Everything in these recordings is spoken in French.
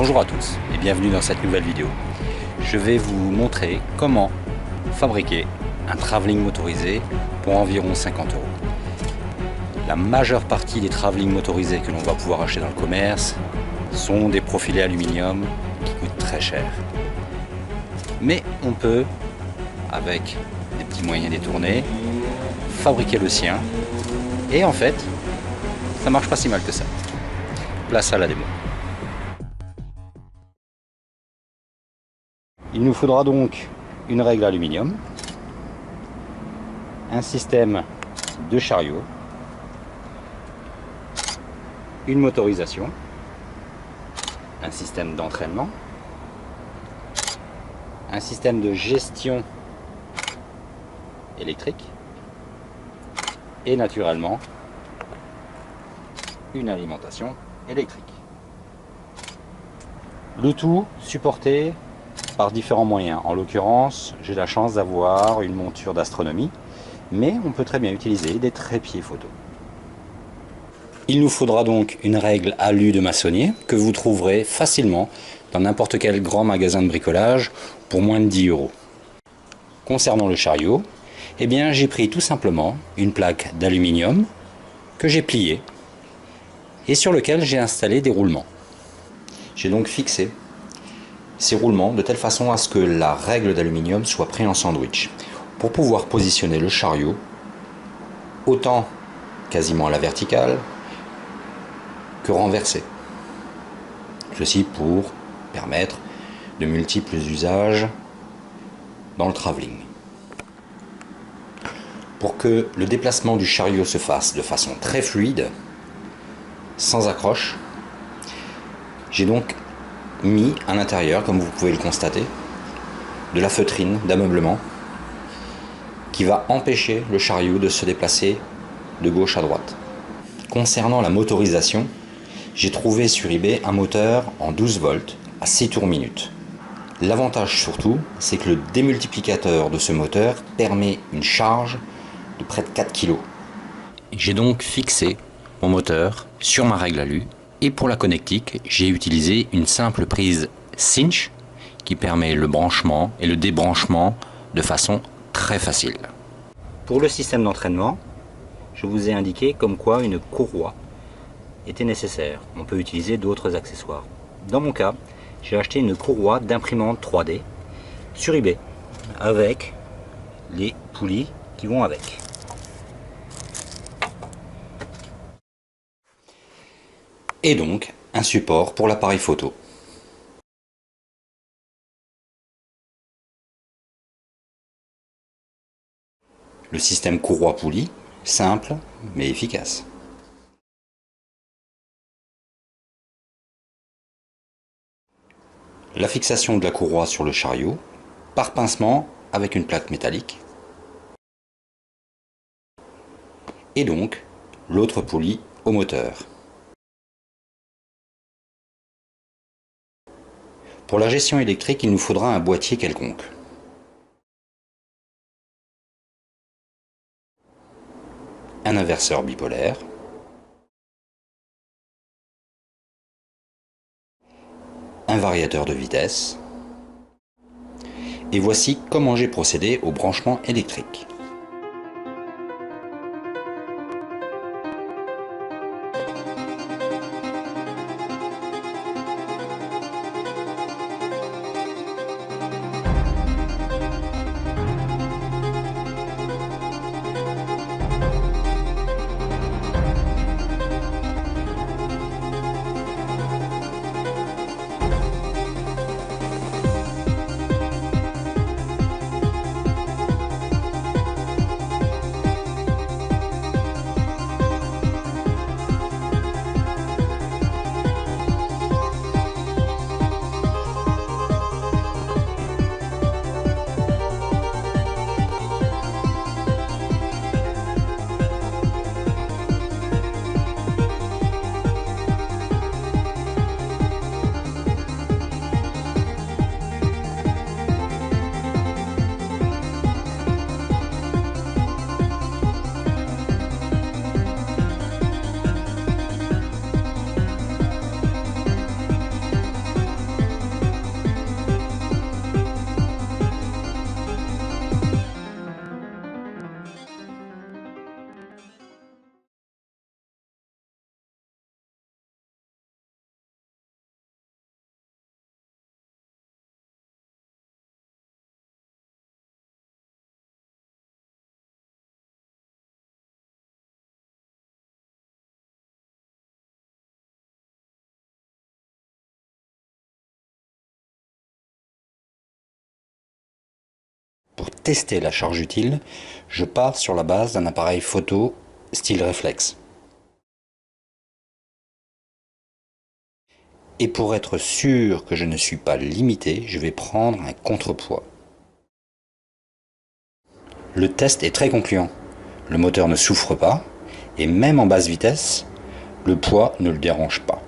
Bonjour à tous et bienvenue dans cette nouvelle vidéo. Je vais vous montrer comment fabriquer un travelling motorisé pour environ 50 €. La majeure partie des travelling motorisés que l'on va pouvoir acheter dans le commerce sont des profilés aluminium qui coûtent très cher. Mais on peut, avec des petits moyens détournés, fabriquer le sien et en fait, ça marche pas si mal que ça. Place à la démo. Il nous faudra donc une règle aluminium, un système de chariot, une motorisation, un système d'entraînement, un système de gestion électrique et naturellement une alimentation électrique. Le tout supporté par différents moyens. En l'occurrence, j'ai la chance d'avoir une monture d'astronomie, mais on peut très bien utiliser des trépieds photo. Il nous faudra donc une règle alu de maçonnier que vous trouverez facilement dans n'importe quel grand magasin de bricolage pour moins de 10 €. Concernant le chariot, eh bien j'ai pris tout simplement une plaque d'aluminium que j'ai pliée et sur lequel j'ai installé des roulements. J'ai donc fixé ces roulements de telle façon à ce que la règle d'aluminium soit prise en sandwich pour pouvoir positionner le chariot autant quasiment à la verticale que renversé. Ceci pour permettre de multiples usages dans le travelling. Pour que le déplacement du chariot se fasse de façon très fluide, sans accroche, j'ai donc mis à l'intérieur, comme vous pouvez le constater, de la feutrine d'ameublement qui va empêcher le chariot de se déplacer de gauche à droite. Concernant la motorisation, j'ai trouvé sur eBay un moteur en 12 volts à 6 tours minute. L'avantage surtout, c'est que le démultiplicateur de ce moteur permet une charge de près de 4 kg. J'ai donc fixé mon moteur sur ma règle alu. Et pour la connectique, j'ai utilisé une simple prise cinch qui permet le branchement et le débranchement de façon très facile. Pour le système d'entraînement, je vous ai indiqué comme quoi une courroie était nécessaire. On peut utiliser d'autres accessoires. Dans mon cas, j'ai acheté une courroie d'imprimante 3D sur eBay avec les poulies qui vont avec. Et donc un support pour l'appareil photo. Le système courroie-poulie, simple mais efficace. La fixation de la courroie sur le chariot par pincement avec une plaque métallique. Et donc l'autre poulie au moteur. Pour la gestion électrique, il nous faudra un boîtier quelconque. Un inverseur bipolaire. Un variateur de vitesse. Et voici comment j'ai procédé au branchement électrique. tester la charge utile, je pars sur la base d'un appareil photo style réflexe. Et pour être sûr que je ne suis pas limité, je vais prendre un contrepoids. Le test est très concluant. Le moteur ne souffre pas, et même en basse vitesse, le poids ne le dérange pas.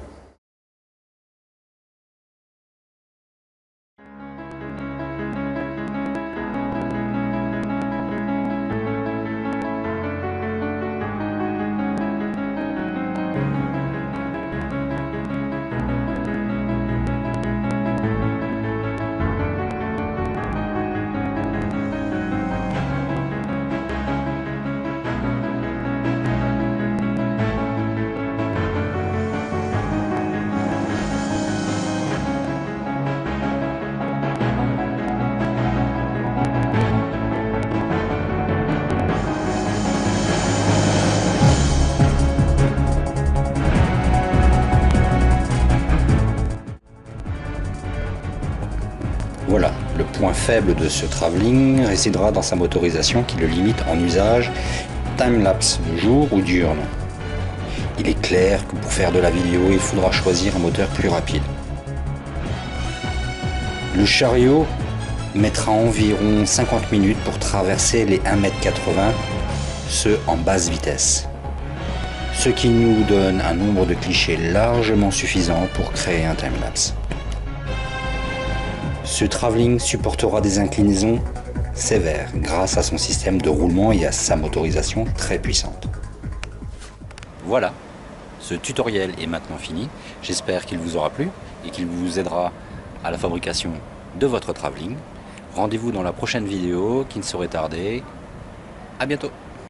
Voilà, le point faible de ce travelling résidera dans sa motorisation qui le limite en usage time-lapse de jour ou diurne. Il est clair que pour faire de la vidéo, il faudra choisir un moteur plus rapide. Le chariot mettra environ 50 minutes pour traverser les 1,80 m, ce en basse vitesse. Ce qui nous donne un nombre de clichés largement suffisant pour créer un time-lapse. Ce travelling supportera des inclinaisons sévères grâce à son système de roulement et à sa motorisation très puissante. Voilà, ce tutoriel est maintenant fini. J'espère qu'il vous aura plu et qu'il vous aidera à la fabrication de votre travelling. Rendez-vous dans la prochaine vidéo qui ne saurait tarder. À bientôt.